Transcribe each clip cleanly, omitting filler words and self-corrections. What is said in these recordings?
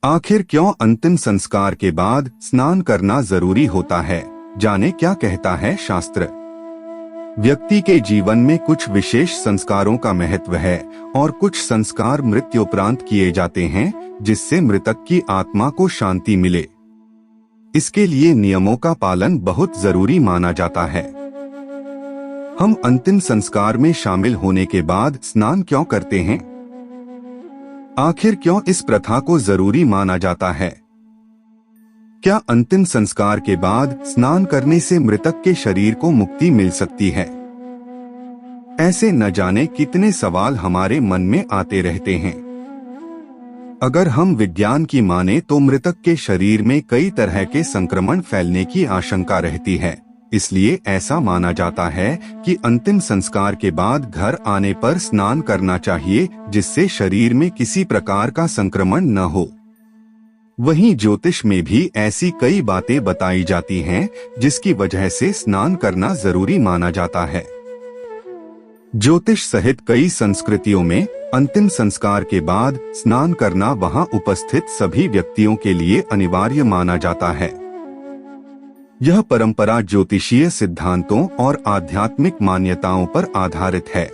आखिर क्यों अंतिम संस्कार के बाद स्नान करना जरूरी होता है, जाने क्या कहता है शास्त्र। व्यक्ति के जीवन में कुछ विशेष संस्कारों का महत्व है और कुछ संस्कार मृत्युपरांत किए जाते हैं जिससे मृतक की आत्मा को शांति मिले। इसके लिए नियमों का पालन बहुत जरूरी माना जाता है। हम अंतिम संस्कार में शामिल होने के बाद स्नान क्यों करते हैं? आखिर क्यों इस प्रथा को जरूरी माना जाता है? क्या अंतिम संस्कार के बाद स्नान करने से मृतक के शरीर को मुक्ति मिल सकती है? ऐसे न जाने कितने सवाल हमारे मन में आते रहते हैं। अगर हम विज्ञान की माने तो मृतक के शरीर में कई तरह के संक्रमण फैलने की आशंका रहती है। इसलिए ऐसा माना जाता है कि अंतिम संस्कार के बाद घर आने पर स्नान करना चाहिए, जिससे शरीर में किसी प्रकार का संक्रमण न हो। वहीं ज्योतिष में भी ऐसी कई बातें बताई जाती हैं जिसकी वजह से स्नान करना जरूरी माना जाता है। ज्योतिष सहित कई संस्कृतियों में अंतिम संस्कार के बाद स्नान करना वहां उपस्थित सभी व्यक्तियों के लिए अनिवार्य माना जाता है। यह परंपरा ज्योतिषीय सिद्धांतों और आध्यात्मिक मान्यताओं पर आधारित है।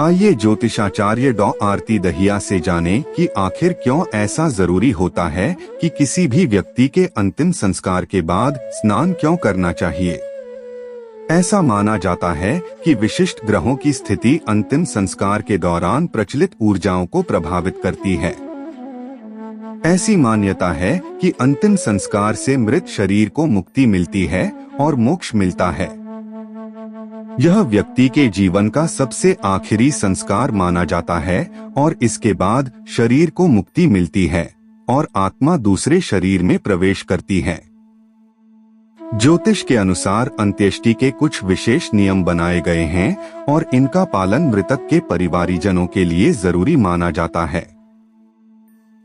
आइए ज्योतिषाचार्य डॉ आरती दहिया से जानें कि आखिर क्यों ऐसा जरूरी होता है कि किसी भी व्यक्ति के अंतिम संस्कार के बाद स्नान क्यों करना चाहिए। ऐसा माना जाता है कि विशिष्ट ग्रहों की स्थिति अंतिम संस्कार के दौरान प्रचलित ऊर्जाओं को प्रभावित करती है। ऐसी मान्यता है कि अंतिम संस्कार से मृत शरीर को मुक्ति मिलती है और मोक्ष मिलता है। यह व्यक्ति के जीवन का सबसे आखिरी संस्कार माना जाता है और इसके बाद शरीर को मुक्ति मिलती है और आत्मा दूसरे शरीर में प्रवेश करती है। ज्योतिष के अनुसार अंत्येष्टि के कुछ विशेष नियम बनाए गए हैं और इनका पालन मृतक के परिवारीजनों के लिए जरूरी माना जाता है।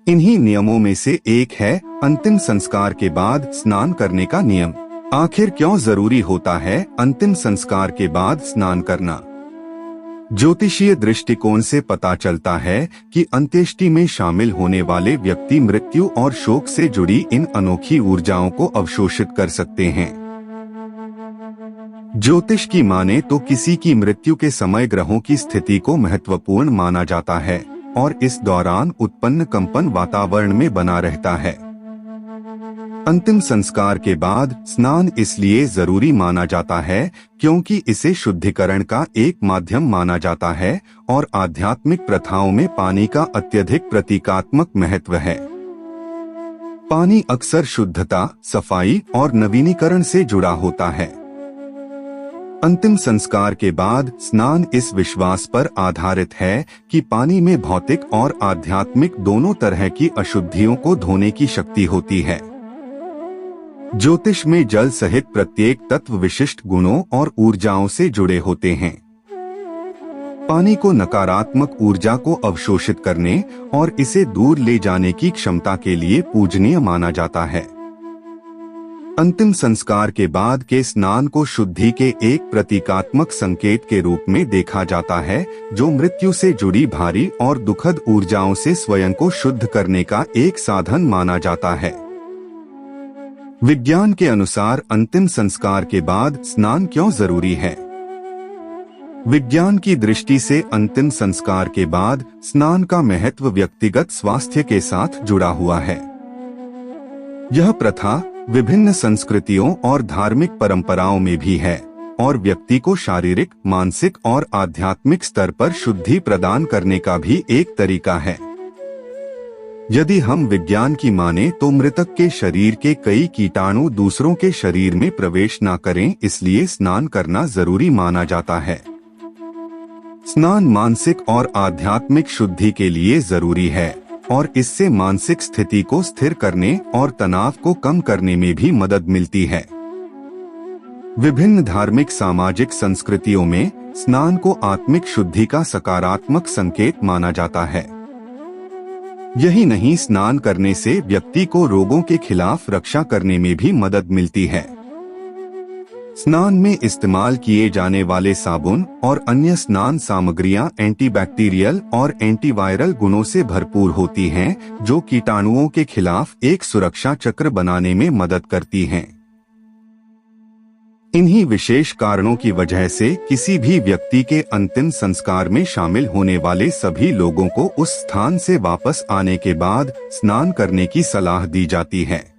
इन्हीं नियमों में से एक है अंतिम संस्कार के बाद स्नान करने का नियम। आखिर क्यों जरूरी होता है अंतिम संस्कार के बाद स्नान करना? ज्योतिषीय दृष्टिकोण से पता चलता है कि अंत्येष्टि में शामिल होने वाले व्यक्ति मृत्यु और शोक से जुड़ी इन अनोखी ऊर्जाओं को अवशोषित कर सकते हैं। ज्योतिष की माने तो किसी की मृत्यु के समय ग्रहों की स्थिति को महत्वपूर्ण माना जाता है और इस दौरान उत्पन्न कंपन वातावरण में बना रहता है। अंतिम संस्कार के बाद स्नान इसलिए जरूरी माना जाता है क्योंकि इसे शुद्धिकरण का एक माध्यम माना जाता है और आध्यात्मिक प्रथाओं में पानी का अत्यधिक प्रतीकात्मक महत्व है। पानी अक्सर शुद्धता, सफाई और नवीनीकरण से जुड़ा होता है। अंतिम संस्कार के बाद स्नान इस विश्वास पर आधारित है कि पानी में भौतिक और आध्यात्मिक दोनों तरह की अशुद्धियों को धोने की शक्ति होती है। ज्योतिष में जल सहित प्रत्येक तत्व विशिष्ट गुणों और ऊर्जाओं से जुड़े होते हैं। पानी को नकारात्मक ऊर्जा को अवशोषित करने और इसे दूर ले जाने की क्षमता के लिए पूजनीय माना जाता है। अंतिम संस्कार के बाद के स्नान को शुद्धि के एक प्रतीकात्मक संकेत के रूप में देखा जाता है, जो मृत्यु से जुड़ी भारी और दुखद ऊर्जाओं से स्वयं को शुद्ध करने का एक साधन माना जाता है। विज्ञान के अनुसार अंतिम संस्कार के बाद स्नान क्यों जरूरी है? विज्ञान की दृष्टि से अंतिम संस्कार के बाद स्नान का महत्व व्यक्तिगत स्वास्थ्य के साथ जुड़ा हुआ है। यह प्रथा विभिन्न संस्कृतियों और धार्मिक परंपराओं में भी है और व्यक्ति को शारीरिक, मानसिक और आध्यात्मिक स्तर पर शुद्धि प्रदान करने का भी एक तरीका है। यदि हम विज्ञान की माने तो मृतक के शरीर के कई कीटाणु दूसरों के शरीर में प्रवेश न करें, इसलिए स्नान करना जरूरी माना जाता है। स्नान मानसिक और आध्यात्मिक शुद्धि के लिए जरूरी है और इससे मानसिक स्थिति को स्थिर करने और तनाव को कम करने में भी मदद मिलती है। विभिन्न धार्मिक सामाजिक संस्कृतियों में स्नान को आत्मिक शुद्धि का सकारात्मक संकेत माना जाता है। यही नहीं, स्नान करने से व्यक्ति को रोगों के खिलाफ रक्षा करने में भी मदद मिलती है। स्नान में इस्तेमाल किए जाने वाले साबुन और अन्य स्नान सामग्रियां एंटीबैक्टीरियल और एंटीवायरल गुणों से भरपूर होती हैं, जो कीटाणुओं के खिलाफ एक सुरक्षा चक्र बनाने में मदद करती हैं। इन्हीं विशेष कारणों की वजह से किसी भी व्यक्ति के अंतिम संस्कार में शामिल होने वाले सभी लोगों को उस स्थान से वापस आने के बाद स्नान करने की सलाह दी जाती है।